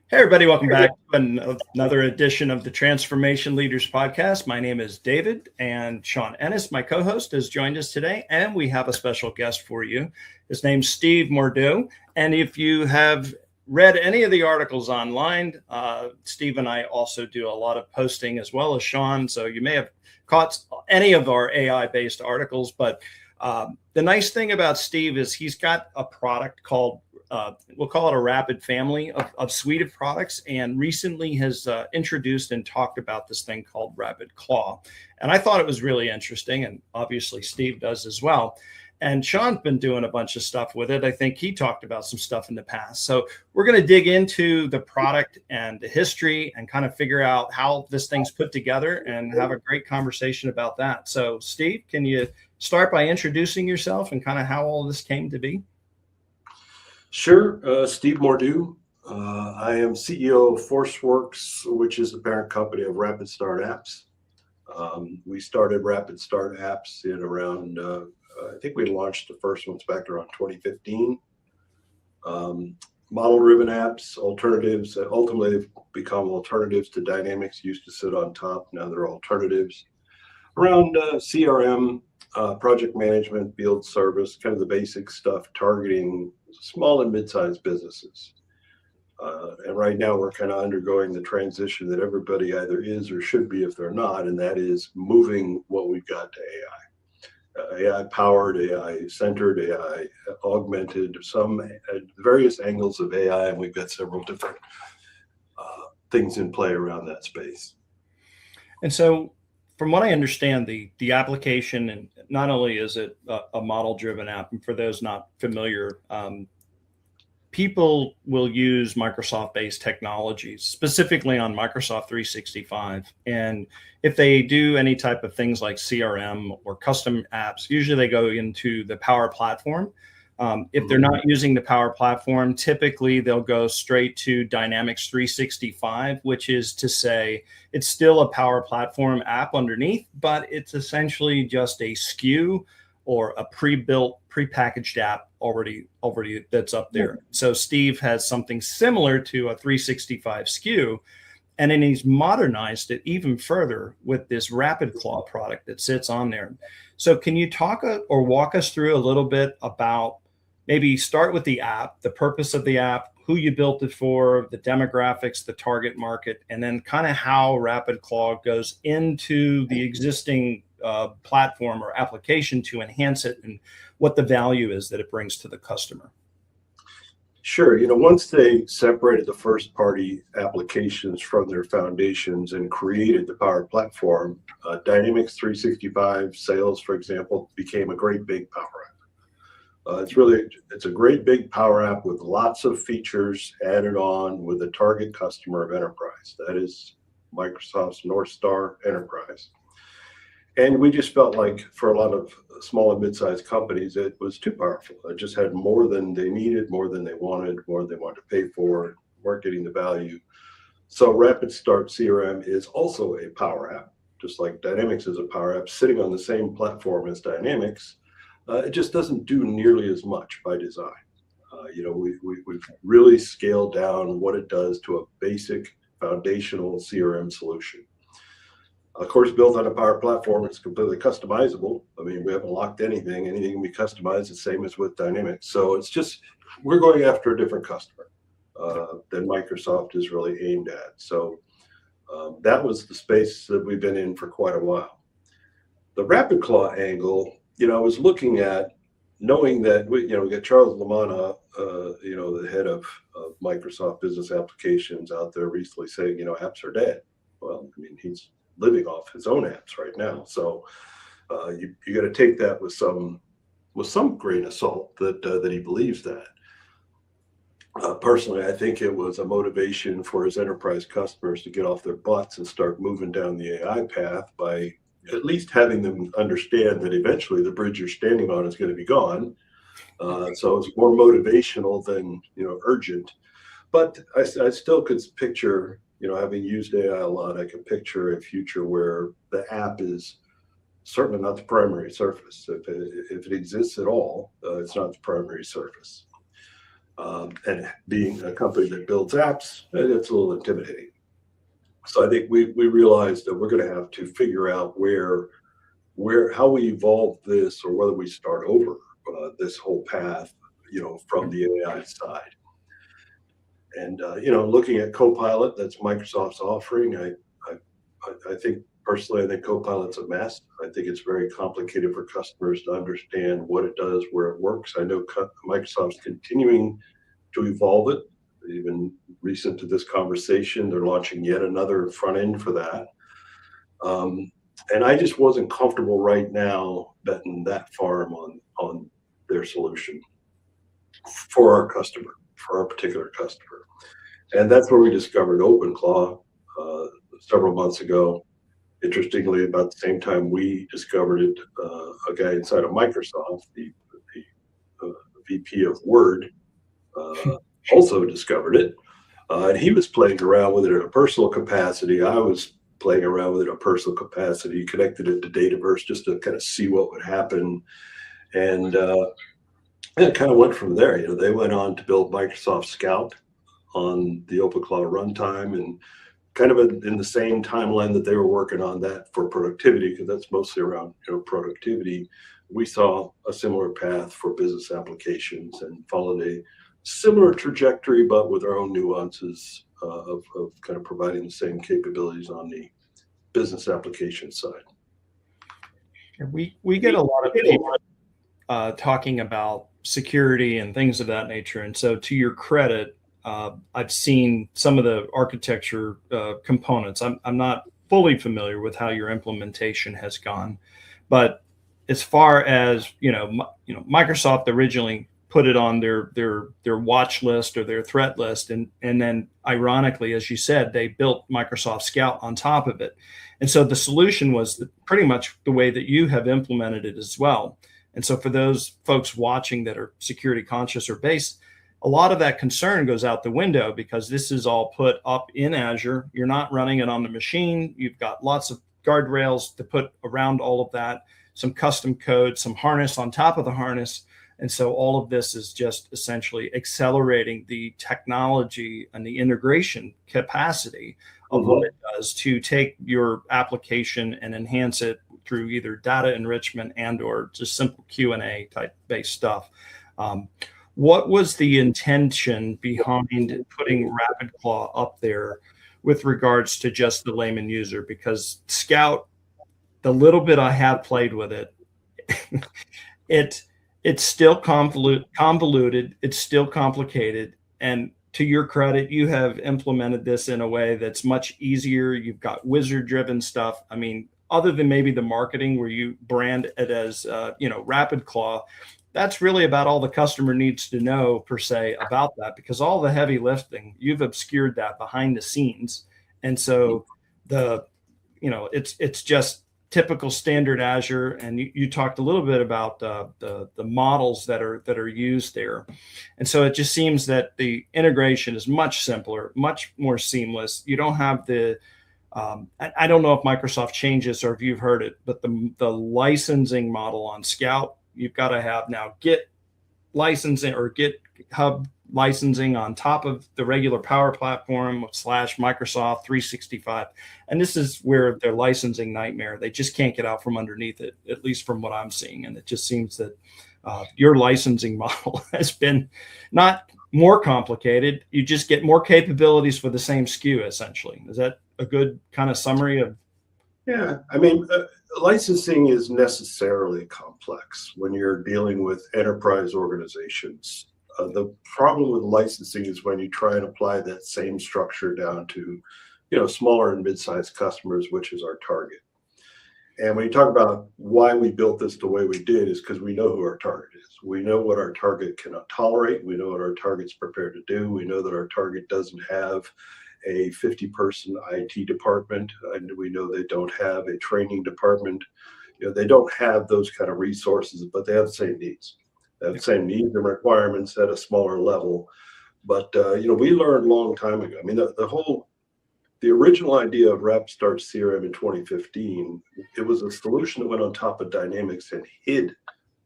Hey, everybody, welcome back to another edition of the Transformation Leaders Podcast. My name is David, and Sean Ennis, my co-host, has joined us today, and we have a special guest for you. His name's Steve Mordew, and if you have read any of the articles online, Steve and I also do a lot of posting as well as Sean, so you may have caught any of our AI-based articles, but the nice thing about Steve is he's got a product called we'll call it a Rapid family of suite of products, and recently has introduced and talked about this thing called RapidClaw. And I thought it was really interesting, and obviously Steve does as well. And Sean's been doing a bunch of stuff with it. I think he talked about some stuff in the past. So we're going to dig into the product and the history and kind of figure out how this thing's put together and have a great conversation about that. So Steve, can you start by introducing yourself and kind of how all this came to be? Sure. Steve Mordew. I am CEO of ForceWorks, which is the parent company of RapidStart Apps. We started RapidStart Apps in around, I think we launched the first ones back around 2015. Model-driven apps, alternatives, ultimately they've become alternatives to Dynamics, used to sit on top. Now they're alternatives around CRM, project management, field service, kind of the basic stuff targeting small and mid-sized businesses. And right now we're kind of undergoing the transition that everybody either is or should be if they're not, and that is moving what we've got to AI. AI-powered, AI-centered, AI-augmented, some various angles of AI, and we've got several different things in play around that space. And so from what I understand, the application, and not only is it a model-driven app, and for those not familiar, people will use Microsoft-based technologies, specifically on Microsoft 365. And if they do any type of things like CRM or custom apps, usually they go into the Power Platform. If they're not using the Power Platform, typically they'll go straight to Dynamics 365, which is to say it's still a Power Platform app underneath, but it's essentially just a SKU or a pre-built, pre-packaged app already that's up there. So Steve has something similar to a 365 SKU, and then he's modernized it even further with this RapidClaw product that sits on there. So can you talk or walk us through a little bit about, maybe start with the app, the purpose of the app, who you built it for, the demographics, the target market, and then kind of how RapidClaw goes into the existing platform or application to enhance it, and what the value is that it brings to the customer? Sure. Once they separated the first-party applications from their foundations and created the Power Platform, Dynamics 365 Sales, for example, became a great big Power App. It's a great big Power App with lots of features added on with a target customer of enterprise. That is Microsoft's North Star Enterprise. And we just felt like for a lot of small and mid-sized companies, it was too powerful. It just had more than they needed, more than they wanted, more than they wanted to pay for, weren't getting the value. So RapidStart CRM is also a Power App, just like Dynamics is a Power App, sitting on the same platform as Dynamics. It just doesn't do nearly as much by design. We've really scaled down what it does to a basic foundational CRM solution. Of course, built on a Power Platform, it's completely customizable. I mean, we haven't locked anything. Anything can be customized, the same as with Dynamics. So it's just, we're going after a different customer than Microsoft is really aimed at. So that was the space that we've been in for quite a while. The RapidClaw angle, I was looking at, knowing that we got Charles Lamanna, the head of Microsoft Business Applications out there recently saying, apps are dead. Well, I mean, he's living off his own apps right now. So you got to take that with some grain of salt that he believes that. Personally, I think it was a motivation for his enterprise customers to get off their butts and start moving down the AI path by at least having them understand that eventually the bridge you're standing on is going to be gone. So it's more motivational than urgent. But I still could picture, having used AI a lot, I can picture a future where the app is certainly not the primary surface. If it exists at all, it's not the primary surface. And being a company that builds apps, it's a little intimidating. So I think we realized that we're going to have to figure out how we evolve this, or whether we start over this whole path, from the AI side. And looking at Copilot, that's Microsoft's offering. I think personally, I think Copilot's a mess. I think it's very complicated for customers to understand what it does, where it works. I know Microsoft's continuing to evolve it. Even recent to this conversation, they're launching yet another front end for that. And I just wasn't comfortable right now betting that farm on their solution for our customer, for our particular customer. And that's where we discovered OpenClaw several months ago. Interestingly, about the same time we discovered it, a guy inside of Microsoft, the VP of Word, also discovered it. And he was playing around with it in a personal capacity. I was playing around with it in a personal capacity, connected it to Dataverse just to kind of see what would happen. And it kind of went from there. They went on to build Microsoft Scout on the OpenClaw runtime, and kind of in the same timeline that they were working on that for productivity, because that's mostly around productivity. We saw a similar path for business applications and followed a similar trajectory, but with our own nuances of kind of providing the same capabilities on the business application side. We get a lot of people talking about security and things of that nature. And so to your credit, I've seen some of the architecture components. I'm not fully familiar with how your implementation has gone, but as far as Microsoft originally put it on their watch list or their threat list, and then ironically, as you said, they built Microsoft Scout on top of it. And so the solution was pretty much the way that you have implemented it as well. And so for those folks watching that are security conscious or based, a lot of that concern goes out the window, because this is all put up in Azure. You're not running it on the machine. You've got lots of guardrails to put around all of that, some custom code, some harness on top of the harness. And so all of this is just essentially accelerating the technology and the integration capacity of what it does to take your application and enhance it through either data enrichment and or just simple Q&A type based stuff. What was the intention behind putting RapidClaw up there with regards to just the layman user? Because Scout, the little bit I have played with it, it's still convoluted, it's still complicated. And to your credit, you have implemented this in a way that's much easier. You've got wizard-driven stuff. I mean, other than maybe the marketing where you brand it as, RapidClaw, that's really about all the customer needs to know per se about that, because all the heavy lifting, you've obscured that behind the scenes. And so it's just typical standard Azure. And you talked a little bit about the models that are used there. And so it just seems that the integration is much simpler, much more seamless. You don't have the I don't know if Microsoft changes or if you've heard it, but the licensing model on Scout, you've got to have now Git licensing or GitHub licensing on top of the regular Power Platform / Microsoft 365. And this is where their licensing nightmare, they just can't get out from underneath it, at least from what I'm seeing. And it just seems that your licensing model has been not more complicated. You just get more capabilities for the same SKU, essentially. Is that a good kind of summary of? Yeah, I mean, licensing is necessarily complex when you're dealing with enterprise organizations. The problem with licensing is when you try and apply that same structure down to, smaller and mid-sized customers, which is our target. And when you talk about why we built this the way we did, is because we know who our target is. We know what our target cannot tolerate. We know what our target's prepared to do. We know that our target doesn't have a 50-person IT department, and we know they don't have a training department. They don't have those kind of resources, but they have the same needs. They have the same needs and requirements at a smaller level. But we learned a long time ago. I mean, the original idea of RapidStart CRM in 2015, it was a solution that went on top of Dynamics and hid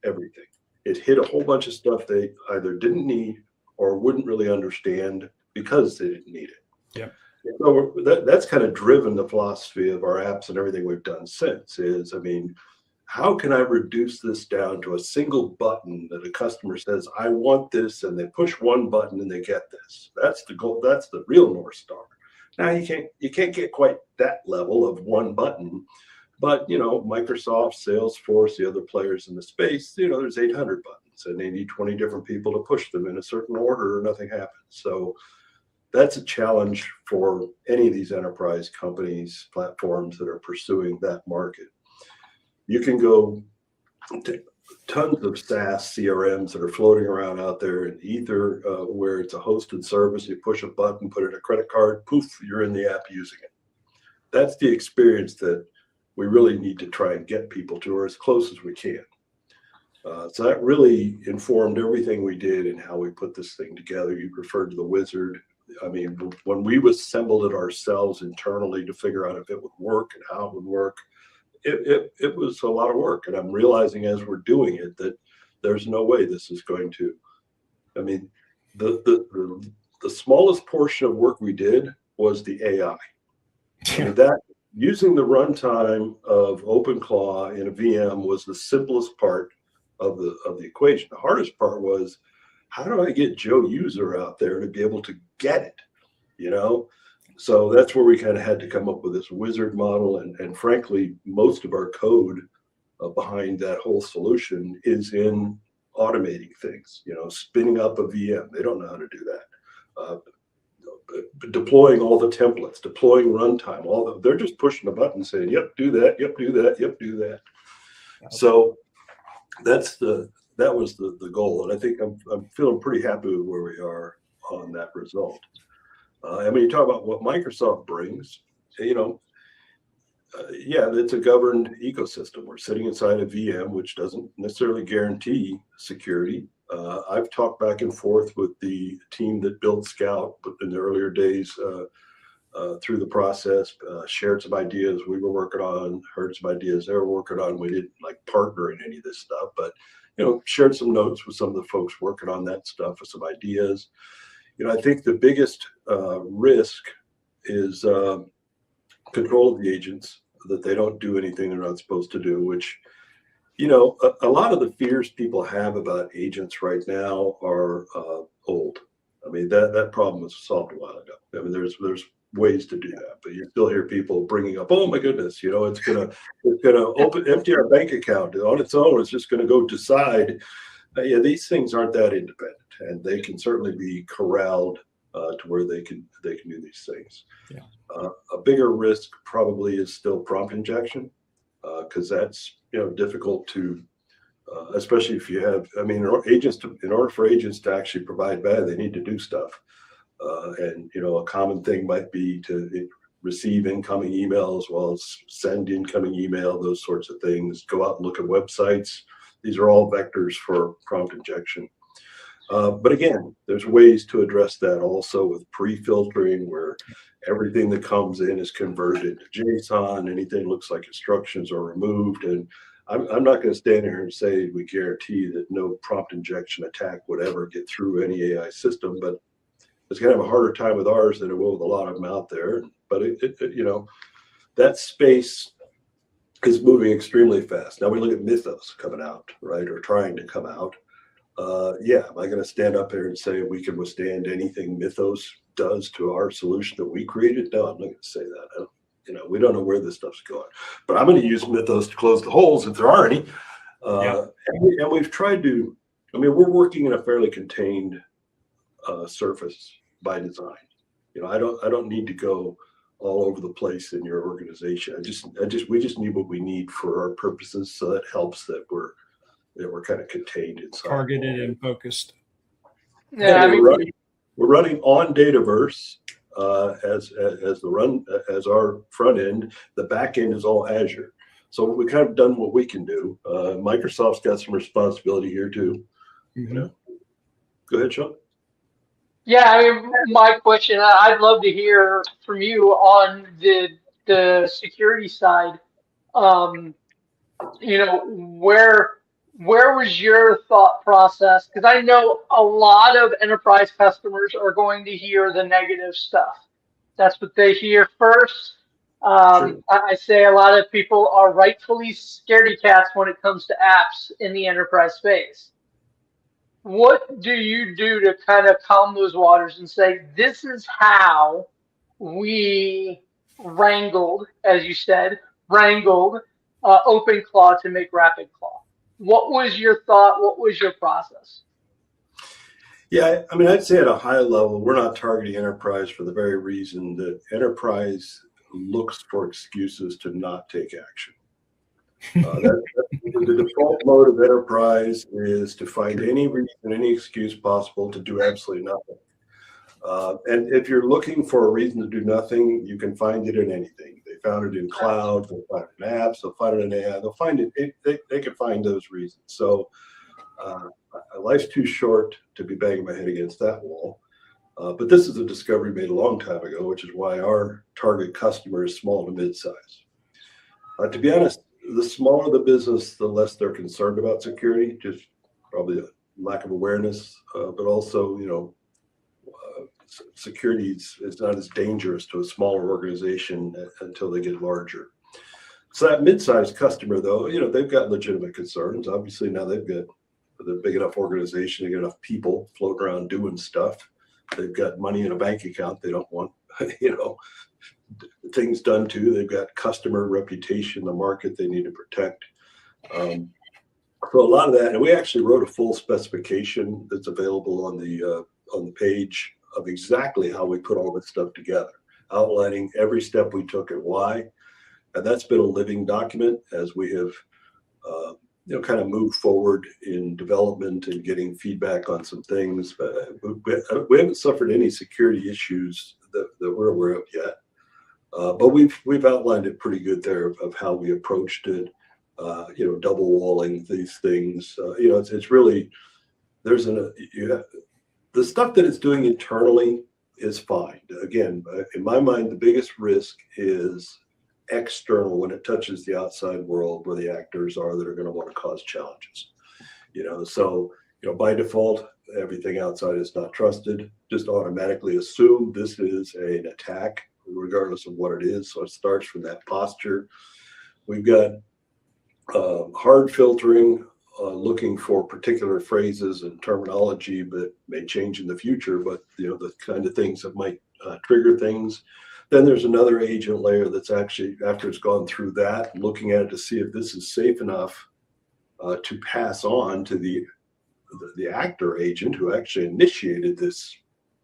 everything. It hid a whole bunch of stuff they either didn't need or wouldn't really understand because they didn't need it. Yeah. So that's kind of driven the philosophy of our apps and everything we've done since is, I mean, how can I reduce this down to a single button that a customer says, I want this, and they push one button and they get this. That's the goal. That's the real North Star. Now you can't get quite that level of one button, but you know, Microsoft, Salesforce, the other players in the space, you know, there's 800 buttons and they need 20 different people to push them in a certain order or nothing happens. So that's a challenge for any of these enterprise companies, platforms that are pursuing that market. You can go to tons of SaaS CRMs that are floating around out there in ether, where it's a hosted service. You push a button, put in a credit card, poof, you're in the app using it. That's the experience that we really need to try and get people to, or as close as we can. So that really informed everything we did and how we put this thing together. You referred to the wizard. I mean, when we assembled it ourselves internally to figure out if it would work and how it would work, it was a lot of work. And I'm realizing as we're doing it that there's no way this is going to, I mean, the smallest portion of work we did was the AI. I mean, that using the runtime of OpenClaw in a VM was the simplest part of the equation. The hardest part was, how do I get Joe User out there to be able to get it, you know? So that's where we kind of had to come up with this wizard model. And frankly, most of our code behind that whole solution is in automating things, you know, spinning up a VM. They don't know how to do that. Deploying all the templates, deploying runtime, they're just pushing a button saying, yep, do that, yep, do that, yep, do that. So that was the goal. And I think I'm feeling pretty happy with where we are on that result. I mean, you talk about what Microsoft brings, you know, yeah, it's a governed ecosystem. We're sitting inside a VM, which doesn't necessarily guarantee security. I've talked back and forth with the team that built Scout, but in the earlier days through the process, shared some ideas we were working on, heard some ideas they were working on. We didn't like partner in any of this stuff, but, you know, shared some notes with some of the folks working on that stuff with some ideas. You know, I think the biggest risk is control of the agents, that they don't do anything they're not supposed to do, which, you know, a lot of the fears people have about agents right now are old. I mean, that problem was solved a while ago. I mean, there's ways to do that, but you still hear people bringing up, oh my goodness, you know, it's gonna empty our bank account on its own. It's just gonna go decide. Yeah, these things aren't that independent, and they can certainly be corralled to where they can do these things. Yeah. A bigger risk probably is still prompt injection, because that's, you know, difficult to, especially if you have, I mean, in order for agents to actually provide value, they need to do stuff. And, you know, a common thing might be to receive incoming email as well as send incoming email, those sorts of things, go out and look at websites. These are all vectors for prompt injection. But again, there's ways to address that also with pre-filtering, where everything that comes in is converted to JSON. Anything that looks like instructions are removed. And I'm not going to stand here and say we guarantee that no prompt injection attack would ever get through any AI system, but it's going to have a harder time with ours than it will with a lot of them out there. But you know, that space is moving extremely fast. Now we look at Mythos coming out, right, or trying to come out. Yeah, am I going to stand up here and say we can withstand anything Mythos does to our solution that we created? No, I'm not going to say that. You know, we don't know where this stuff's going. But I'm going to use Mythos to close the holes if there are any. And we've tried to, I memean, we're working in a fairly contained surface by design. You know, I don't need to go all over the place in your organization. We just need what we need for our purposes. So that helps that we're kind of contained inside. Targeted and focused. Yeah, we're running on Dataverse as our front end. The back end is all Azure. So we kind of done what we can do. Microsoft's got some responsibility here too. Mm-hmm. You know, go ahead, Sean. Yeah, I mean, my question, I'd love to hear from you on the security side. You know, where was your thought process? Because I know a lot of enterprise customers are going to hear the negative stuff. That's what they hear first. Sure. I say a lot of people are rightfully scaredy cats when it comes to apps in the enterprise space. What do you do to kind of calm those waters and say, this is how we as you said, wrangled OpenClaw to make RapidClaw? What was your thought? What was your process? Yeah, I mean, I'd say at a high level, we're not targeting enterprise for the very reason that enterprise looks for excuses to not take action. The default mode of enterprise is to find any reason, any excuse possible to do absolutely nothing. And if you're looking for a reason to do nothing, you can find it in anything. They found it in cloud, they'll find it in apps, they'll find it in AI, they'll find it, they can find those reasons. So life's too short to be banging my head against that wall. But this is a discovery made a long time ago, which is why our target customer is small to mid-size. To be honest, the smaller the business, the less they're concerned about security, just probably a lack of awareness, but also, security is not as dangerous to a smaller organization until they get larger. So that mid-sized customer, though, they've got legitimate concerns. Obviously, now they're a big enough organization, they got enough people floating around doing stuff. They've got money in a bank account they don't want, things done to. They've got customer reputation, the market they need to protect. So a lot of that, and we actually wrote a full specification that's available on the page of exactly how we put all this stuff together, outlining every step we took and why. And that's been a living document as we have, kind of moved forward in development and getting feedback on some things. We haven't suffered any security issues that we're aware of yet. But we've outlined it pretty good there of how we approached it. Double walling these things. It's really the stuff that it's doing internally is fine. Again, in my mind, the biggest risk is external when it touches the outside world where the actors are that are going to want to cause challenges. So by default, everything outside is not trusted. Just automatically assume this is an attack, regardless of what it is. So it starts from that posture. We've got hard filtering, looking for particular phrases and terminology that may change in the future, but the kind of things that might trigger things. Then there's another agent layer that's actually, after it's gone through that, looking at it to see if this is safe enough to pass on to the actor agent who actually initiated this.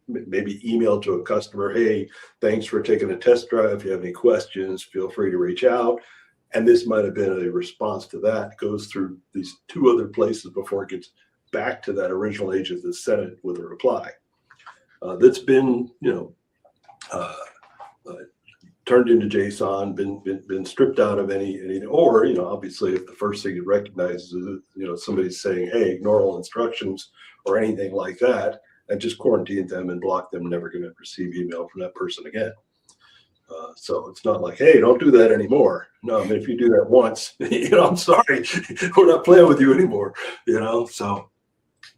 Maybe email to a customer, hey, thanks for taking a test drive. If you have any questions, feel free to reach out. And this might have been a response to that. It goes through these two other places before it gets back to that original agent that sent it with a reply. That's been, turned into JSON, been stripped out of anything. Or, obviously, if the first thing it recognizes is, somebody's saying, hey, ignore all instructions or anything like that, and just quarantine them and block them, never going to receive email from that person again. So it's not like, hey, don't do that anymore. No, I mean, if you do that once, I'm sorry, we're not playing with you anymore. So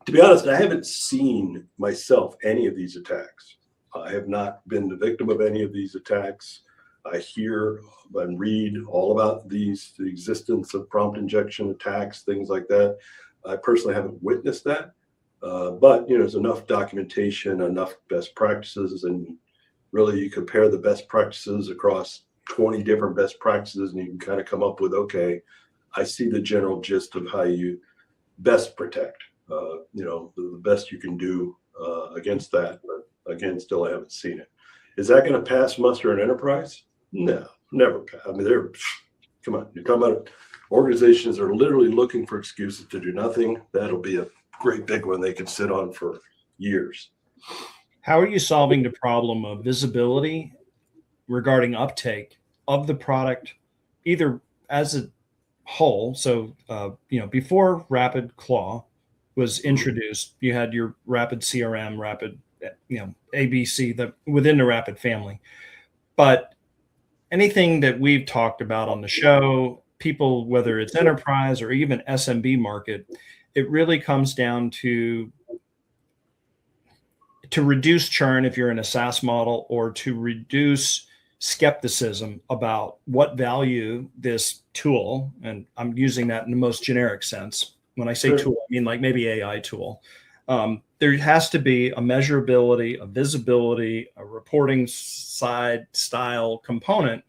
to be honest, I haven't seen myself any of these attacks. I have not been the victim of any of these attacks. I hear and read all about the existence of prompt injection attacks, things like that. I personally haven't witnessed that. But there's enough documentation, enough best practices, and really you compare the best practices across 20 different best practices, and you can kind of come up with, okay, I see the general gist of how you best protect, the best you can do against that. But again, still I haven't seen it. Is that going to pass muster in enterprise? No, never. I mean, come on, you're talking about organizations that are literally looking for excuses to do nothing. That'll be a great big one they can sit on for years. How are you solving the problem of visibility regarding uptake of the product, either as a whole? So, before RapidClaw was introduced, you had your Rapid CRM, Rapid, ABC, within the Rapid family. But anything that we've talked about on the show, people, whether it's enterprise or even SMB market, it really comes down to reduce churn if you're in a SaaS model, or to reduce skepticism about what value this tool, and I'm using that in the most generic sense. When I say Sure. tool, I mean like maybe AI tool. There has to be a measurability, a visibility, a reporting side style component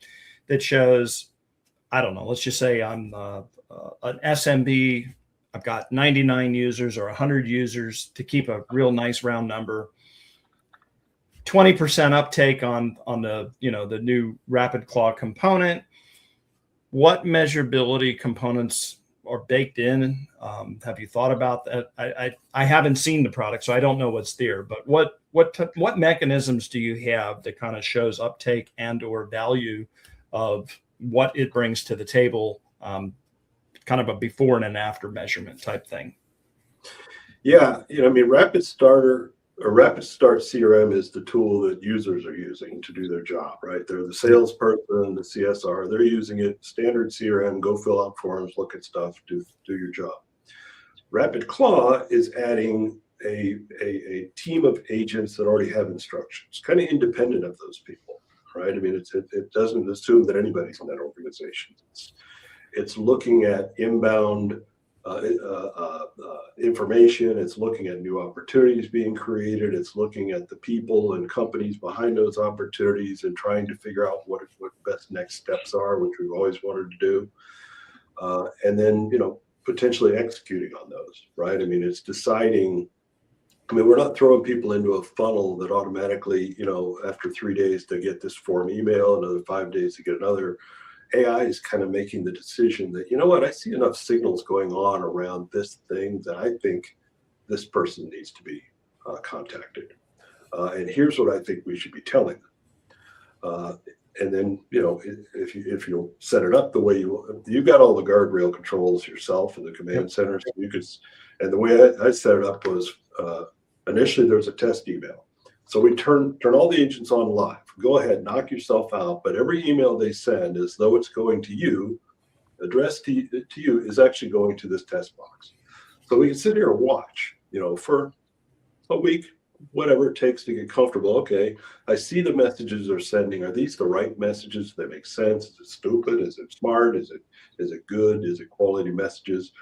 that shows, I don't know, let's just say I'm an SMB, I've got 99 users or 100 users, to keep a real nice round number. 20% uptake on the, the new RapidClaw component. What measurability components are baked in? Have you thought about that? I haven't seen the product, so I don't know what's there. But what mechanisms do you have that kind of shows uptake and or value of what it brings to the table? Kind of a before and an after measurement type thing. Yeah, RapidStart CRM is the tool that users are using to do their job, right? They're the salesperson, the CSR, they're using it, standard CRM, go fill out forms, look at stuff, do your job. RapidClaw is adding a team of agents that already have instructions, kind of independent of those people, right? I mean, it doesn't assume that anybody's in that organization. It's looking at inbound information. It's looking at new opportunities being created. It's looking at the people and companies behind those opportunities and trying to figure out what best next steps are, which we've always wanted to do. And then, potentially executing on those, right? I mean, it's deciding, we're not throwing people into a funnel that automatically, after 3 days they get this form email, another 5 days to get another. AI is kind of making the decision that, I see enough signals going on around this thing that I think this person needs to be contacted. And here's what I think we should be telling them. And then, if you'll set it up the way you've got all the guardrail controls yourself in the command center. So you could, and the way I set it up was initially there was a test email. So we turn all the agents on live. Go ahead, knock yourself out. But every email they send, as though it's going to you, addressed to you, is actually going to this test box. So we can sit here and watch, for a week, whatever it takes to get comfortable. Okay, I see the messages they're sending. Are these the right messages? Do they make sense? Is it stupid? Is it smart? Is it good? Is it quality messages?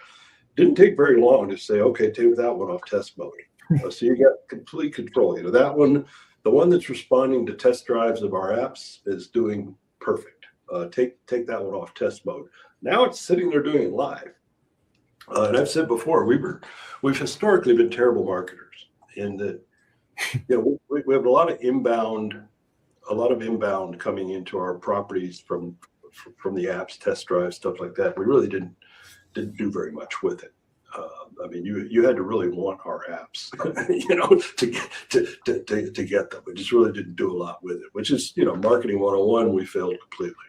Didn't take very long to say, okay, take that one off test mode. So you got complete control. That one, the one that's responding to test drives of our apps, is doing perfect. Take that one off test mode. Now it's sitting there doing it live. And I've said before, we've historically been terrible marketers in that. We have a lot of inbound coming into our properties from the apps, test drives, stuff like that. We really didn't do very much with it. I mean, you had to really want our apps, to get them. We just really didn't do a lot with it, which is, marketing 101. We failed completely.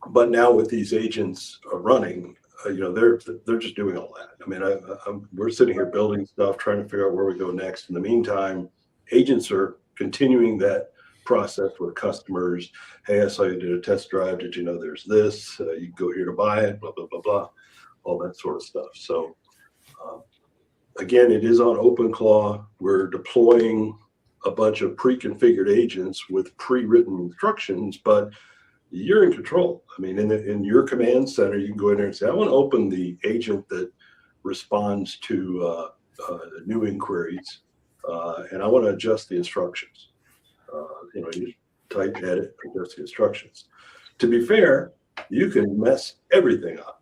But now with these agents running, they're just doing all that. I mean, we're sitting here building stuff, trying to figure out where we go next. In the meantime, agents are continuing that process with customers. Hey, I saw you did a test drive. Did you know there's this? You can go here to buy it, blah, blah, blah, blah, all that sort of stuff. So again, it is on OpenClaw. We're deploying a bunch of pre-configured agents with pre-written instructions, but you're in control. I mean, in your command center, you can go in there and say, I want to open the agent that responds to new inquiries, and I want to adjust the instructions. You type, edit, adjust the instructions. To be fair, you can mess everything up.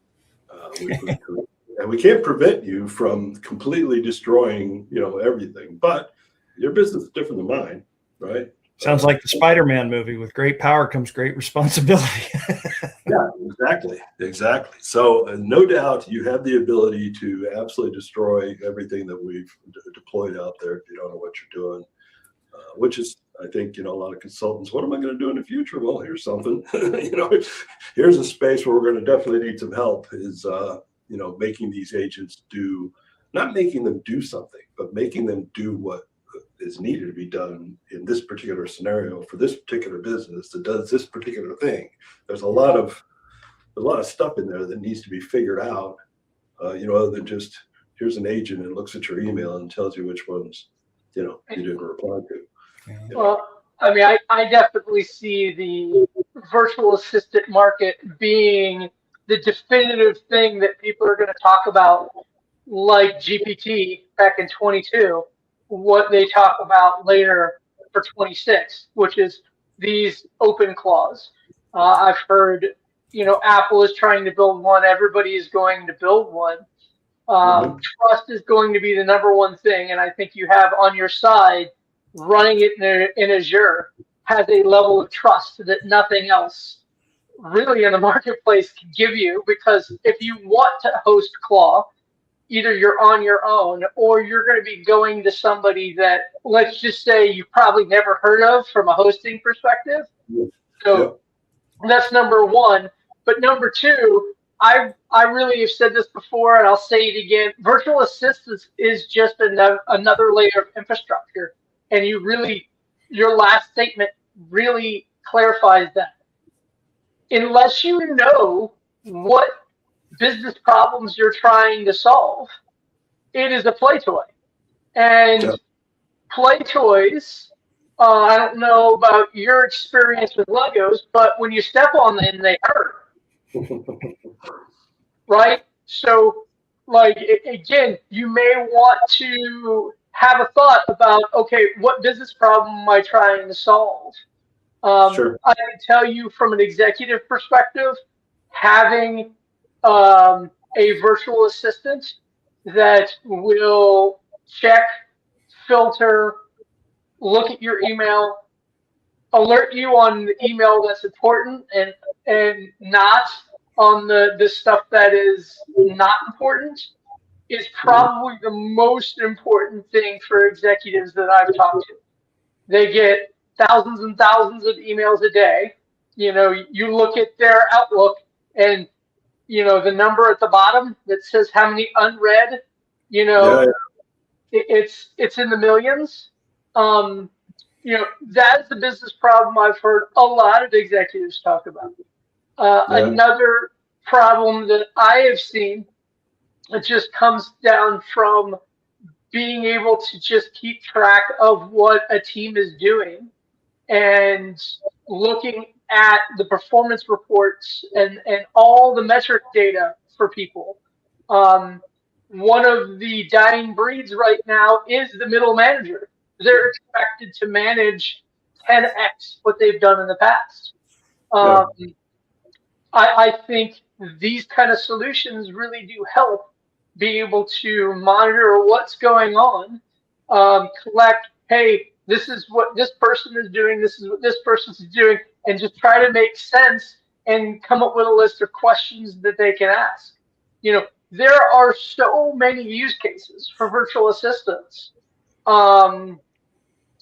And we can't prevent you from completely destroying, everything. But your business is different than mine, right? Sounds like the Spider-Man movie. With great power comes great responsibility. Yeah, exactly. So no doubt you have the ability to absolutely destroy everything that we've deployed out there if you don't know what you're doing, which is, I think, a lot of consultants, what am I going to do in the future? Well, here's something, here's a space where we're going to definitely need some help is, making these agents not making them do something, but making them do what is needed to be done in this particular scenario for this particular business that does this particular thing. There's a lot of there's a lot of stuff in there that needs to be figured out, other than just here's an agent and looks at your email and tells you which ones, you didn't reply to. Well, I mean, I definitely see the virtual assistant market being the definitive thing that people are going to talk about, like GPT back in 22, what they talk about later for 26, which is these OpenClaws. I've heard, Apple is trying to build one. Everybody is going to build one. Trust is going to be the number one thing, and I think you have on your side running it in Azure has a level of trust that nothing else really in the marketplace can give you, because if you want to host Claw, either you're on your own or you're going to be going to somebody that, let's just say, you probably never heard of from a hosting perspective. So that's number one. But number two, I really have said this before, and I'll say it again. Virtual assistance is just another layer of infrastructure. And your last statement really clarifies that. Unless you know what business problems you're trying to solve, it is a play toy. And play toys, I don't know about your experience with Legos, but when you step on them, they hurt. Right? So, again, you may want to have a thought about, okay, what business problem am I trying to solve? Sure. I can tell you from an executive perspective, having a virtual assistant that will check, filter, look at your email, alert you on the email that's important and not on the stuff that is not important, is probably the most important thing for executives that I've talked to. They get thousands and thousands of emails a day. You look at their Outlook and, the number at the bottom that says how many unread, it's in the millions. That's the business problem I've heard a lot of executives talk about. Another problem that I have seen, it just comes down from being able to just keep track of what a team is doing and looking at the performance reports and all the metric data for people. One of the dying breeds right now is the middle manager. They're expected to manage 10x what they've done in the past. I think these kind of solutions really do help be able to monitor what's going on, collect, hey, this is what this person is doing, this is what this person's doing, and just try to make sense and come up with a list of questions that they can ask. There are so many use cases for virtual assistants.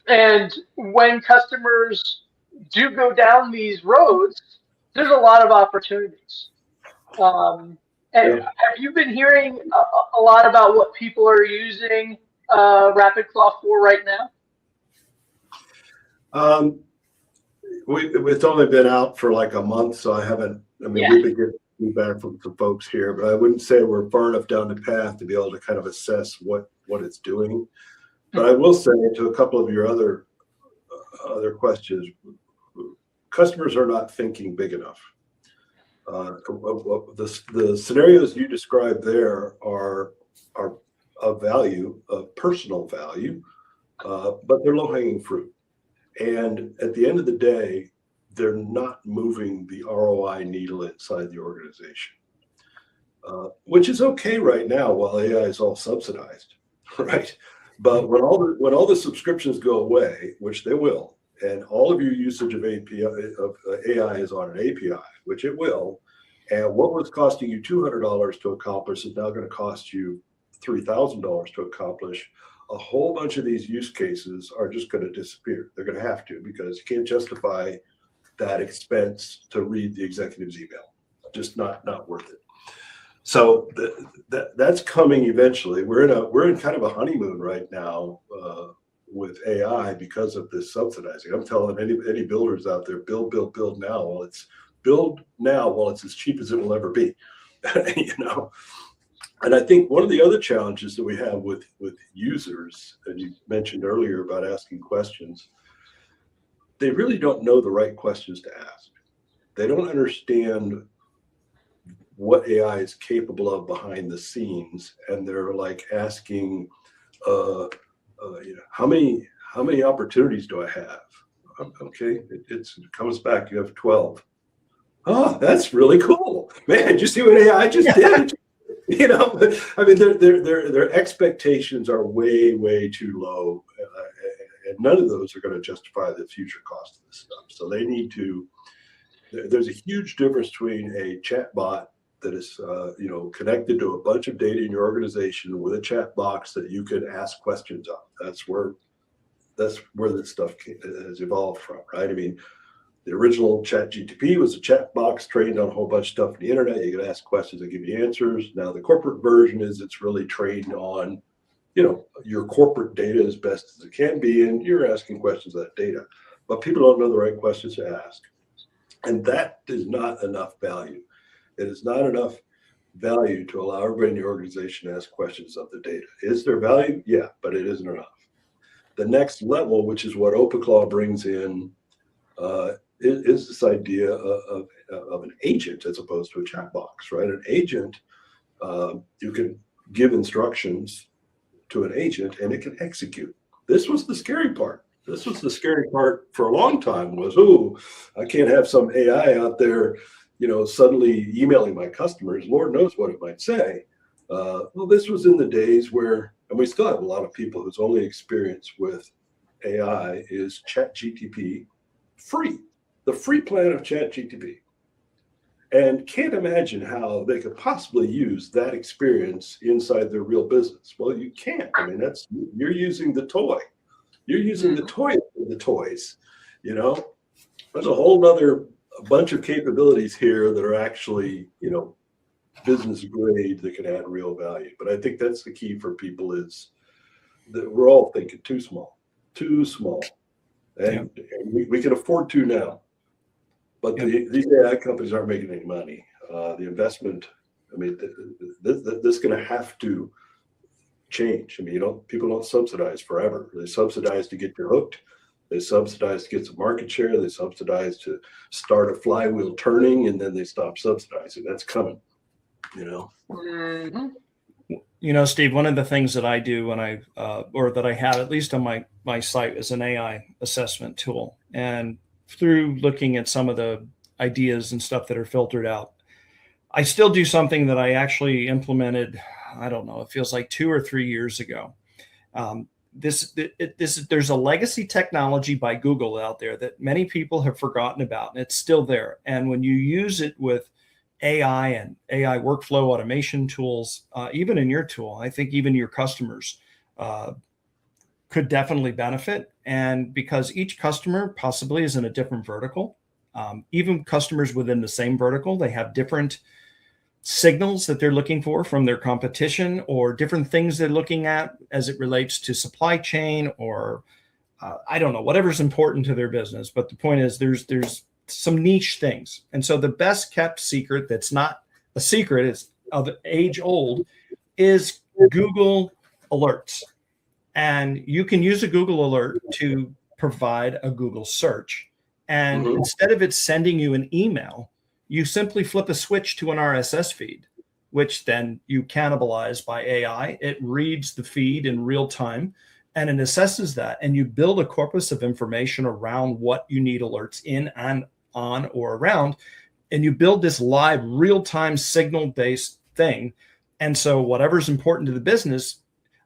And when customers do go down these roads, there's a lot of opportunities. And have you been hearing a lot about what people are using RapidClaw for right now? It's only been out for like a month, so I haven't. We've been getting feedback from some folks here, but I wouldn't say we're far enough down the path to be able to kind of assess what it's doing. But I will say, to a couple of your other questions, customers are not thinking big enough. The scenarios you described there are of value, of personal value, but they're low-hanging fruit. And at the end of the day, they're not moving the ROI needle inside the organization, which is okay right now while AI is all subsidized, right? But when all the subscriptions go away, which they will, and all of your usage of AI is on an API, which it will, and what was costing you $200 to accomplish is now going to cost you $3,000 to accomplish. A whole bunch of these use cases are just going to disappear. They're going to have to, because you can't justify that expense to read the executive's email. Just not worth it. So that's coming eventually. We're in kind of a honeymoon right now with AI because of this subsidizing. I'm telling any builders out there, build now. Well, it's build now while it's as cheap as it will ever be. And I think one of the other challenges that we have with users, and you mentioned earlier about asking questions, they really don't know the right questions to ask. They don't understand what AI is capable of behind the scenes, and they're like asking, how many opportunities do I have? Okay, it comes back. You have 12. Oh, that's really cool, man! Did you see what AI just did? I mean, their expectations are way too low, and none of those are going to justify the future cost of this stuff. So they need to. There's a huge difference between a chatbot that is, connected to a bunch of data in your organization with a chat box that you can ask questions of. That's where this stuff has evolved from, right? I mean, the original ChatGPT was a chat box trained on a whole bunch of stuff on the internet. You could ask questions and give you answers. Now the corporate version is it's really trained on, your corporate data as best as it can be, and you're asking questions of that data. But people don't know the right questions to ask. And that is not enough value. It is not enough value to allow everybody in the organization to ask questions of the data. Is there value? Yeah, but it isn't enough. The next level, which is what OpenClaw brings in, is this idea of an agent as opposed to a chat box, right? An agent, you can give instructions to an agent and it can execute. This was the scary part. This was the scary part for a long time was, I can't have some AI out there, suddenly emailing my customers. Lord knows what it might say. Well, this was in the days where, and we still have a lot of people whose only experience with AI is ChatGPT free, the free plan of ChatGPT, and can't imagine how they could possibly use that experience inside their real business. Well, you can't. I mean, you're using the toy. You're using the toy of the toys, There's a whole nother bunch of capabilities here that are actually, business grade that can add real value. But I think that's the key for people is that we're all thinking too small. And we can afford to now. But these AI companies aren't making any money. The investment, I mean, this is going to have to change. I mean, people don't subsidize forever. They subsidize to get you hooked. They subsidize to get some market share. They subsidize to start a flywheel turning, and then they stop subsidizing. That's coming, Mm-hmm. Steve, one of the things that I do when or that I have at least on my site is an AI assessment tool. And through looking at some of the ideas and stuff that are filtered out, I still do something that I actually implemented, I don't know, it feels like 2 or 3 years ago. There's a legacy technology by Google out there that many people have forgotten about, and it's still there. And when you use it with AI and AI workflow automation tools, even in your tool, I think even your customers could definitely benefit. And because each customer possibly is in a different vertical, even customers within the same vertical, they have different signals that they're looking for from their competition, or different things they're looking at as it relates to supply chain, or I don't know, whatever's important to their business. But the point is there's some niche things. And so the best kept secret that's not a secret, it's of age old, is Google Alerts. And you can use a Google Alert to provide a Google search. And instead of it sending you an email, you simply flip a switch to an RSS feed, which then you cannibalize by AI. It reads the feed in real time and it assesses that. And you build a corpus of information around what you need alerts in and on or around. And you build this live real-time signal-based thing. And so whatever's important to the business,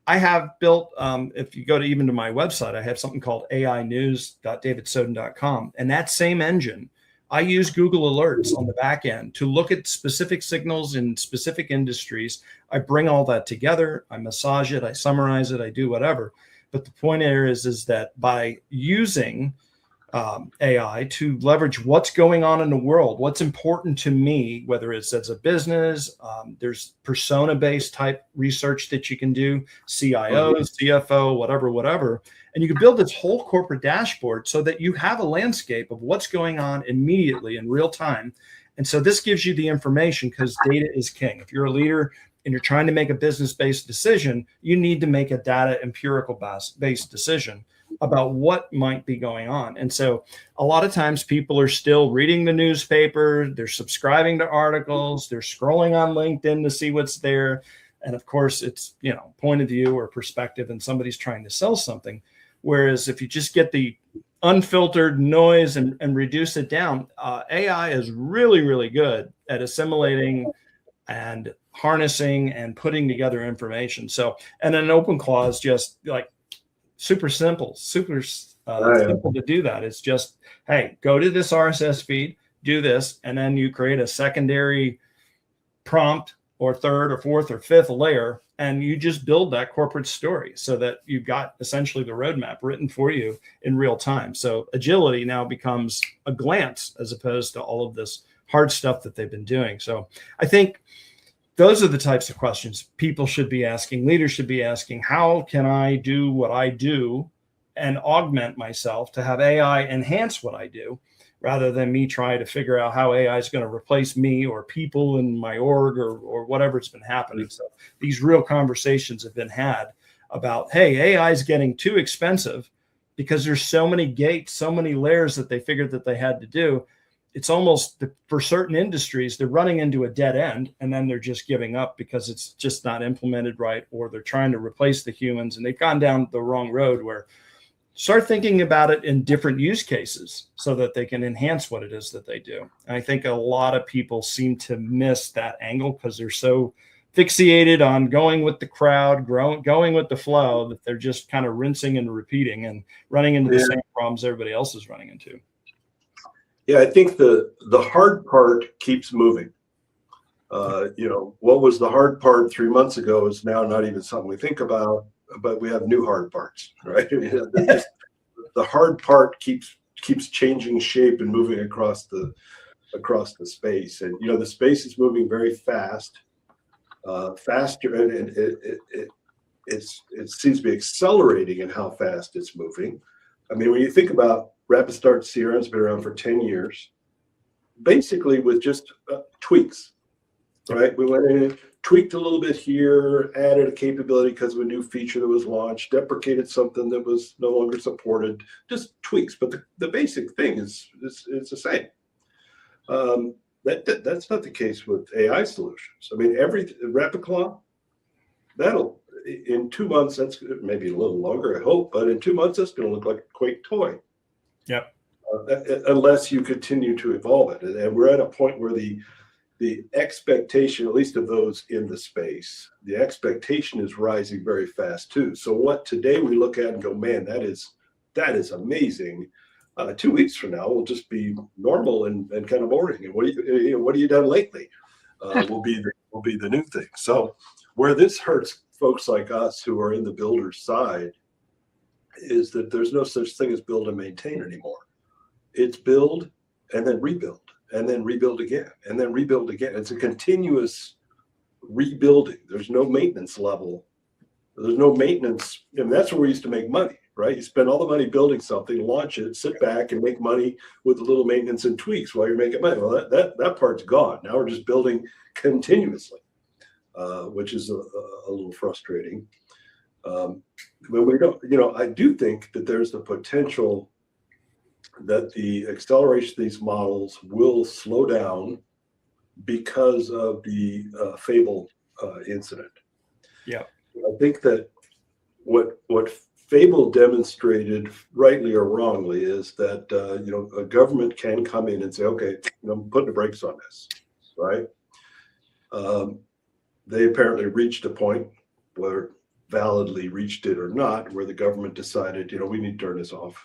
I have built, if you go to even to my website, I have something called ainews.davidsoden.com. And that same engine, I use Google Alerts on the back end to look at specific signals in specific industries. I bring all that together, I massage it, I summarize it, I do whatever. But the point here is that by using AI to leverage what's going on in the world, what's important to me, whether it's as a business. There's persona-based type research that you can do, CIO, CFO, whatever. And you can build this whole corporate dashboard so that you have a landscape of what's going on immediately in real time. And so this gives you the information, because data is king. If you're a leader and you're trying to make a business-based decision, you need to make a data empirical-based decision about what might be going on. And so a lot of times people are still reading the newspaper, they're subscribing to articles, they're scrolling on LinkedIn to see what's there. And of course, it's, point of view or perspective, and somebody's trying to sell something. Whereas if you just get the unfiltered noise and reduce it down, AI is really, really good at assimilating and harnessing and putting together information. So, and then OpenClaw is just like super simple to do that. It's just, hey, go to this RSS feed, do this, and then you create a secondary prompt or third or fourth or fifth layer, and you just build that corporate story so that you've got essentially the roadmap written for you in real time. So agility now becomes a glance as opposed to all of this hard stuff that they've been doing. So I think those are the types of questions people should be asking, leaders should be asking. How can I do what I do and augment myself to have AI enhance what I do, rather than me try to figure out how AI is going to replace me or people in my org or whatever's been happening. So these real conversations have been had about, hey, AI is getting too expensive because there's so many gates, so many layers that they figured that they had to do. It's almost, for certain industries, they're running into a dead end, and then they're just giving up because it's just not implemented right, or they're trying to replace the humans and they've gone down the wrong road. Where start thinking about it in different use cases so that they can enhance what it is that they do. And I think a lot of people seem to miss that angle because they're so fixated on going with the crowd, going with the flow, that they're just kind of rinsing and repeating and running into the same problems everybody else is running into. Yeah, I think the hard part keeps moving. What was the hard part 3 months ago is now not even something we think about, but we have new hard parts, right? The hard part keeps changing shape and moving across the space. And the space is moving very faster, and it seems to be accelerating in how fast it's moving. I mean, when you think about RapidStart CRM, has been around for 10 years, basically with just tweaks, right? We went in, tweaked a little bit here, added a capability because of a new feature that was launched, deprecated something that was no longer supported, just tweaks. But the basic thing is the same. That's not the case with AI solutions. I mean, RapidClaw, that'll, in 2 months, that's maybe a little longer, I hope, but in 2 months, that's going to look like a Quake toy. Yep. Unless you continue to evolve it. And we're at a point where the expectation, at least of those in the space, the expectation is rising very fast too. So what today we look at and go, man, that is amazing. 2 weeks from now will just be normal and kind of boring. And what have you done lately? Will be the new thing. So where this hurts folks like us who are in the builder side is that there's no such thing as build and maintain anymore. It's build and then rebuild, and then rebuild again, and then rebuild again. It's a continuous rebuilding. There's no maintenance level. There's no maintenance. I mean, that's where we used to make money, right? You spend all the money building something, launch it, sit back and make money with a little maintenance and tweaks while you're making money. Well, that part's gone. Now we're just building continuously, which is a little frustrating. But we don't, I do think that there's the potential that the acceleration of these models will slow down because of the Fable incident. Yeah, I think that what Fable demonstrated, rightly or wrongly, is that a government can come in and say, okay, I'm putting the brakes on this, right? They apparently reached a point, whether validly reached it or not, where the government decided, we need to turn this off.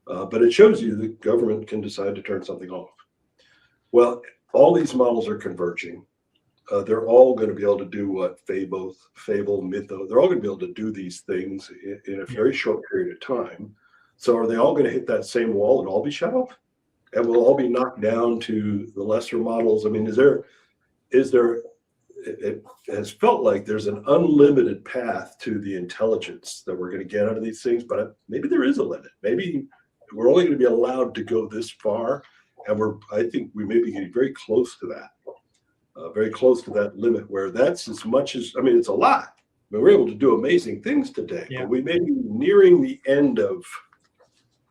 But it shows you the government can decide to turn something off. Well, all these models are converging. They're all going to be able to do what Fable, Mytho, they're all going to be able to do these things in a very short period of time. So are they all going to hit that same wall and all be shut off? And will all be knocked down to the lesser models? I mean, is there, it has felt like there's an unlimited path to the intelligence that we're going to get out of these things, but maybe there is a limit. Maybe we're only going to be allowed to go this far. And I think we may be getting very close to that, very close to that limit where that's as much as, I mean, it's a lot. I mean, we're able to do amazing things today, but we may be nearing the end of.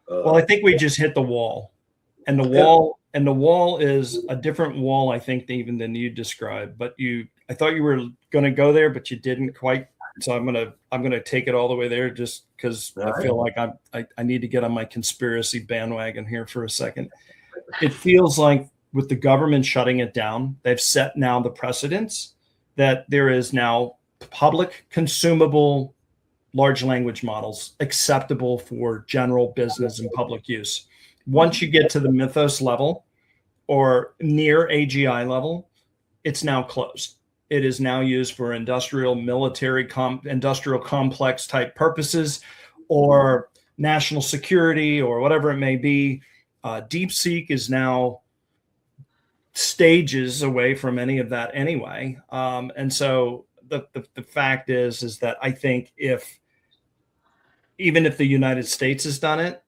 Well, I think we just hit the wall, and the wall is a different wall, I think, even than you described. But I thought you were going to go there, but you didn't quite. So I'm gonna take it all the way there, just because I feel like I need to get on my conspiracy bandwagon here for a second. It feels like with the government shutting it down, they've set now the precedents that there is now public consumable large language models acceptable for general business and public use. Once you get to the Mythos level or near AGI level, it's now closed. It is now used for industrial, military, industrial complex type purposes, or national security, or whatever it may be. DeepSeek is now stages away from any of that anyway. And so the fact is that I think even if the United States has done it,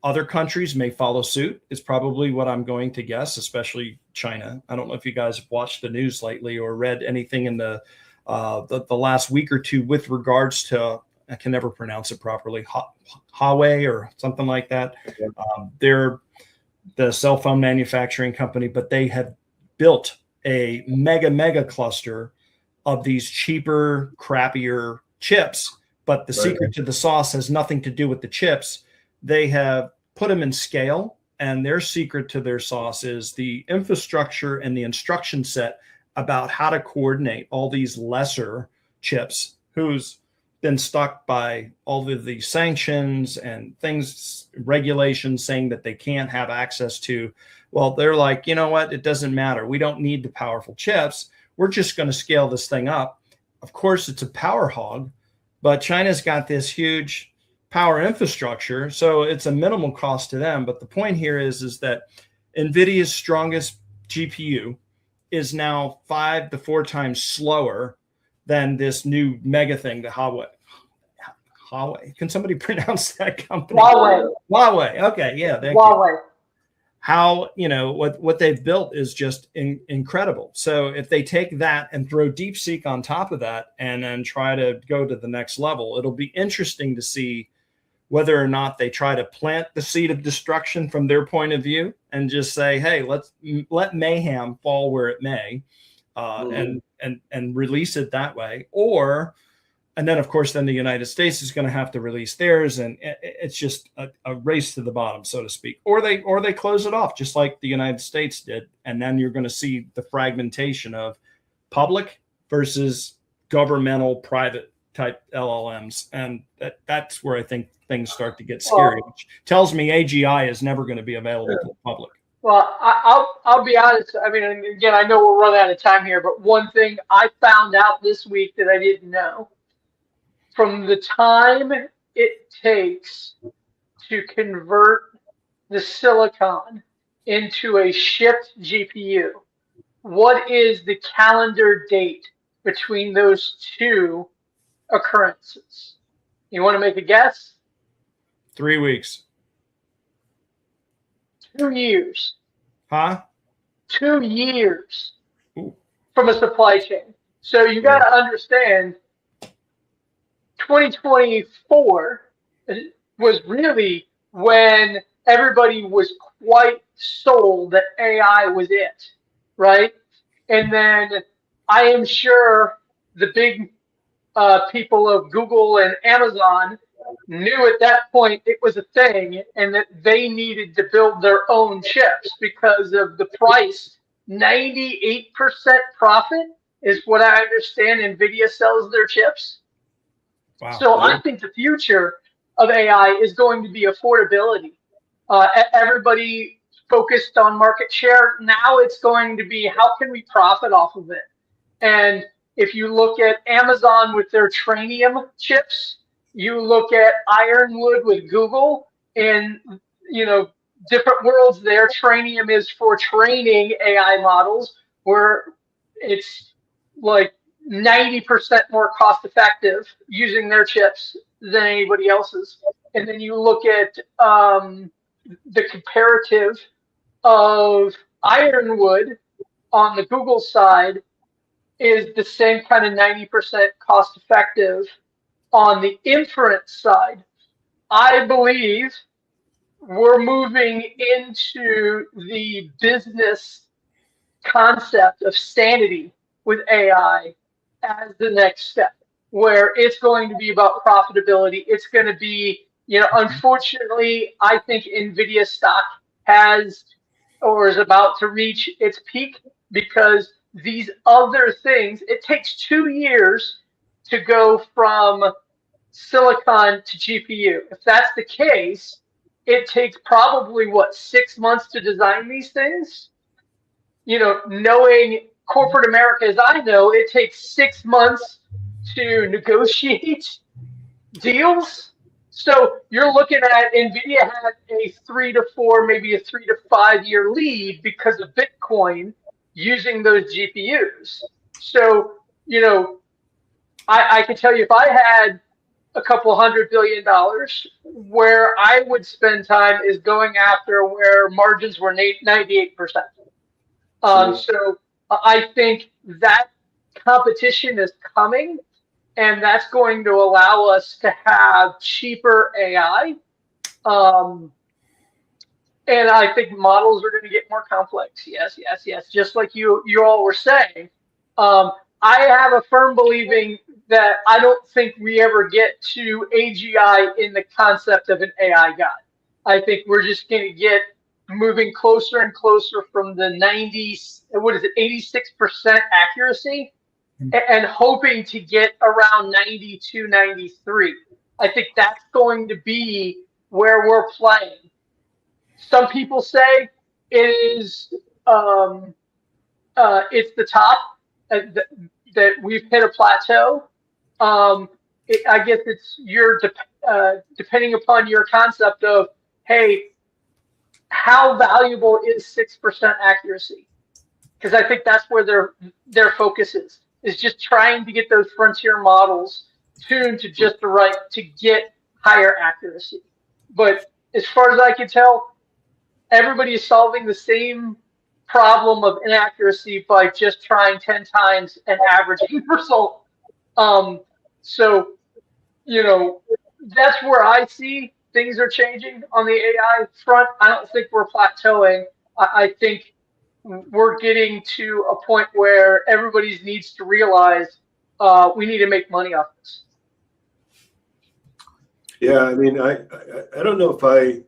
other countries may follow suit, is probably what I'm going to guess, especially China. I don't know if you guys have watched the news lately or read anything in the last week or two with regards to, I can never pronounce it properly, Huawei or something like that. They're the cell phone manufacturing company, but they have built a mega cluster of these cheaper, crappier chips. But the secret to the sauce has nothing to do with the chips. They have put them in scale, and their secret to their sauce is the infrastructure and the instruction set about how to coordinate all these lesser chips who's been stuck by all of the sanctions and things, regulations saying that they can't have access to. Well, they're like, you know what? It doesn't matter. We don't need the powerful chips. We're just going to scale this thing up. Of course, it's a power hog, but China's got this huge power infrastructure, so it's a minimal cost to them. But the point here is that NVIDIA's strongest GPU is now 5 to 4 times slower than this new mega thing, the Huawei. Can somebody pronounce that company? Huawei. Okay, yeah. Huawei. How, what they've built is just incredible. So if they take that and throw DeepSeek on top of that and then try to go to the next level, it'll be interesting to see whether or not they try to plant the seed of destruction from their point of view and just say, hey, let mayhem fall where it may, and release it that way. And then, of course, then the United States is going to have to release theirs, and it's just a race to the bottom, so to speak. Or they close it off, just like the United States did, and then you're going to see the fragmentation of public versus governmental, private type LLMs, and that's where I think things start to get scary, which tells me AGI is never going to be available to the public. Well, I'll be honest. I mean, again, I know we're running out of time here, but one thing I found out this week that I didn't know: from the time it takes to convert the silicon into a shipped GPU, what is the calendar date between those two occurrences? You want to make a guess? 3 weeks. 2 years. Huh? 2 years. Ooh. From a supply chain. So you got to understand, 2024 was really when everybody was quite sold that AI was it, right? And then I am sure the big people of Google and Amazon knew at that point it was a thing and that they needed to build their own chips because of the price. 98% profit is what I understand NVIDIA sells their chips. Wow. So I think the future of AI is going to be affordability. Everybody focused on market share. Now it's going to be how can we profit off of it? And if you look at Amazon with their Trainium chips, you look at Ironwood with Google, in, different worlds there. Trainium is for training AI models, where it's like 90% more cost effective using their chips than anybody else's. And then you look at the comparative of Ironwood on the Google side is the same kind of 90% cost effective on the inference side. I believe we're moving into the business concept of sanity with AI as the next step, where it's going to be about profitability. It's going to be, unfortunately, I think NVIDIA stock has or is about to reach its peak because these other things, it takes 2 years to go from silicon to GPU. If that's the case, it takes probably 6 months to design these things. Knowing corporate America as I know, it takes 6 months to negotiate deals. So you're looking at NVIDIA had a 3 to 4, maybe a 3 to 5 year lead because of Bitcoin using those GPUs. So, I can tell you if I had a couple $100 billion, where I would spend time is going after where margins were 98%. So I think that competition is coming, and that's going to allow us to have cheaper AI. And I think models are going to get more complex. Yes. Just like you all were saying. I have a firm believing that I don't think we ever get to AGI in the concept of an AI god. I think we're just going to get moving closer and closer from the 86% accuracy and hoping to get around 92, 93. I think that's going to be where we're playing. Some people say it is it's the top, that we've hit a plateau. I guess it's depending upon your concept of, hey, how valuable is 6% accuracy? Because I think that's where their focus is just trying to get those frontier models tuned to just the right to get higher accuracy. But as far as I can tell, everybody is solving the same problem of inaccuracy by just trying 10 times and averaging result. So, that's where I see things are changing on the AI front. I don't think we're plateauing. I think we're getting to a point where everybody needs to realize we need to make money off this. Yeah, I mean, I don't know if I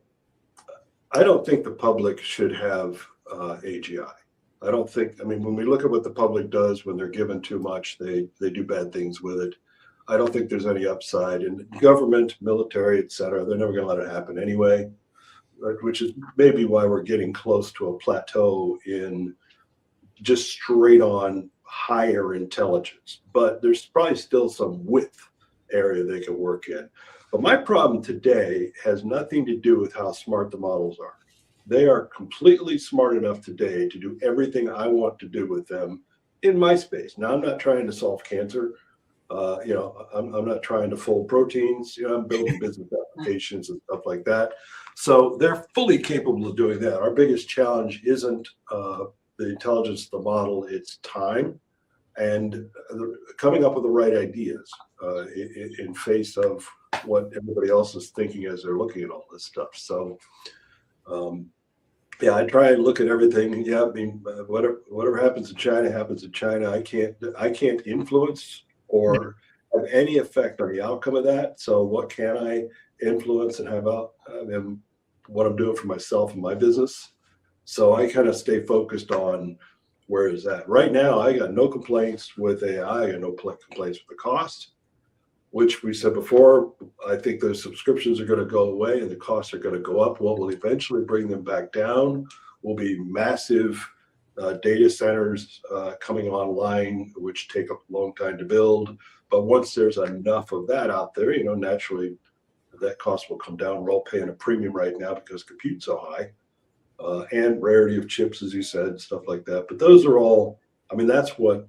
don't think the public should have AGI. I don't think, when we look at what the public does when they're given too much, they do bad things with it. I don't think there's any upside in government, military, et cetera. They're never going to let it happen anyway, which is maybe why we're getting close to a plateau in just straight on higher intelligence. But there's probably still some width area they can work in. But my problem today has nothing to do with how smart the models are. They are completely smart enough today to do everything I want to do with them in my space. Now, I'm not trying to solve cancer. I'm not trying to fold proteins. I'm building business applications and stuff like that. So they're fully capable of doing that. Our biggest challenge isn't the intelligence of the model, it's time and coming up with the right ideas in face of what everybody else is thinking as they're looking at all this stuff. So, I try and look at everything. Yeah, whatever happens in China happens in China. I can't influence or have any effect on the outcome of that. So what can I influence and have out and what I'm doing for myself and my business? So I kind of stay focused on where is that. Right now, I got no complaints with AI. I got no complaints with the cost, which we said before. I think those subscriptions are going to go away and the costs are going to go up. What will eventually bring them back down will be massive data centers coming online, which take a long time to build. But once there's enough of that out there, naturally, that cost will come down. We're all paying a premium right now because compute's so high, and rarity of chips, as you said, stuff like that. But those are all, I mean, that's what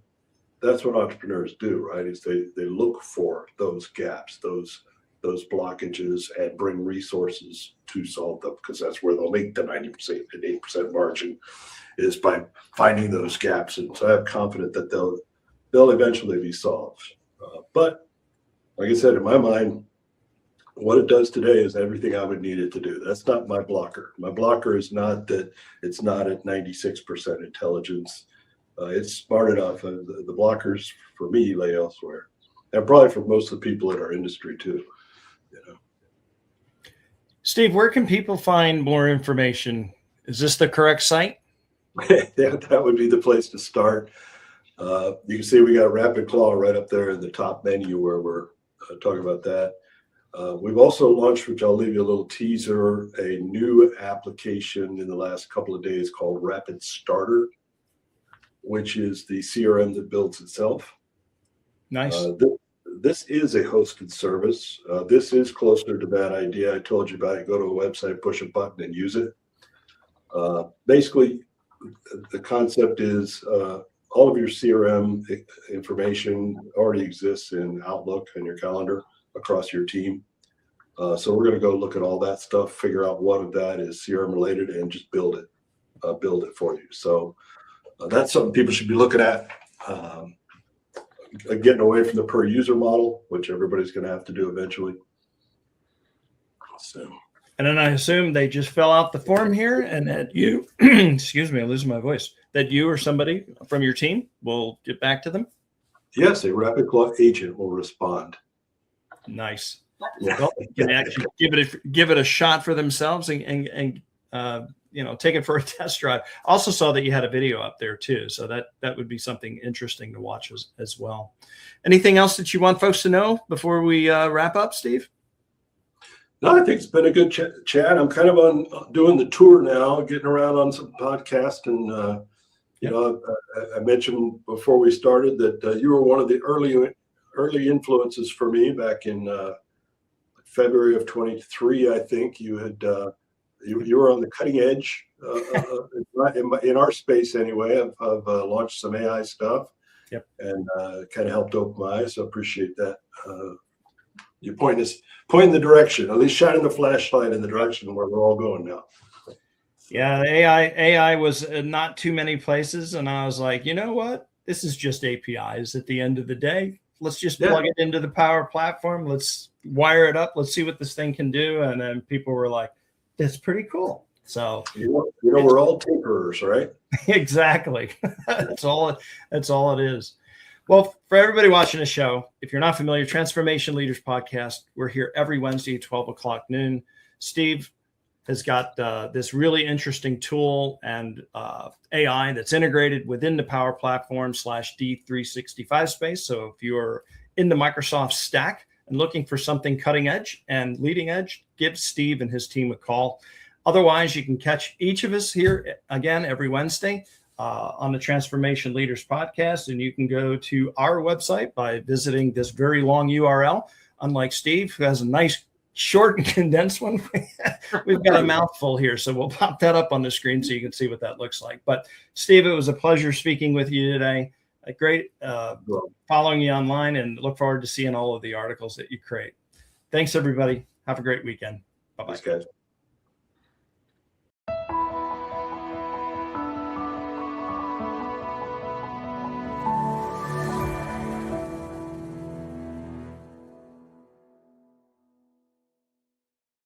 entrepreneurs do, right? Is they look for those gaps, those blockages, and bring resources to solve them, because that's where they'll make the 90% and 8% margin, is by finding those gaps. And so I'm confident that they'll eventually be solved. But like I said, in my mind, what it does today is everything I would need it to do. That's not my blocker. My blocker is not that it's not at 96% intelligence. It's smart enough. The blockers for me lay elsewhere, and probably for most of the people in our industry too. You know. Steve, where can people find more information? Is this the correct site? That would be the place to start. You can see we got RapidClaw right up there in the top menu where we're talking about that. We've also launched, which I'll leave you a little teaser, a new application in the last couple of days called RapidStarter, which is the CRM that builds itself. Nice. This is a hosted service. This is closer to that idea I told you about. You go to a website, push a button, and use it. Basically, the concept is all of your CRM information already exists in Outlook and your calendar across your team. So we're going to go look at all that stuff, figure out what of that is CRM related, and just build it for you. So that's something people should be looking at. Getting away from the per user model, which everybody's going to have to do eventually. So. And then I assume they just fill out the form here, and that you, excuse me, I'm losing my voice, that you or somebody from your team will get back to them? Yes, a RapidClaw agent will respond. Nice. Yeah. Well, they can actually give it a shot for themselves and take it for a test drive. Also saw that you had a video up there too, so that would be something interesting to watch as well. Anything else that you want folks to know before we wrap up, Steve? No, I think it's been a good chat. I'm kind of doing the tour now, getting around on some podcasts, and I mentioned before we started that you were one of the early influences for me back in February of 23. I think you had you were on the cutting edge in our space anyway. I've launched some AI stuff. Yep. And kind of helped open my eyes. So I appreciate that. You point the direction, at least shining the flashlight in the direction where we're all going now. Yeah, AI was not too many places, and I was like, you know what? This is just APIs at the end of the day. Let's just plug it into the Power Platform. Let's wire it up. Let's see what this thing can do. And then people were like, that's pretty cool. So we're all tinkerers, right? Exactly. That's all it is. Well, for everybody watching the show, if you're not familiar, Transformation Leaders Podcast, we're here every Wednesday at 12 o'clock noon. Steve has got this really interesting tool and AI that's integrated within the Power Platform / D365 space. So if you're in the Microsoft stack and looking for something cutting edge and leading edge, give Steve and his team a call. Otherwise, you can catch each of us here again every Wednesday on the Transformation Leaders Podcast. And you can go to our website by visiting this very long URL. Unlike Steve, who has a nice short and condensed one, we've got a mouthful here. So we'll pop that up on the screen so you can see what that looks like. But Steve, it was a pleasure speaking with you today. Great following you online, and look forward to seeing all of the articles that you create. Thanks, everybody. Have a great weekend. Bye-bye. Thanks, guys.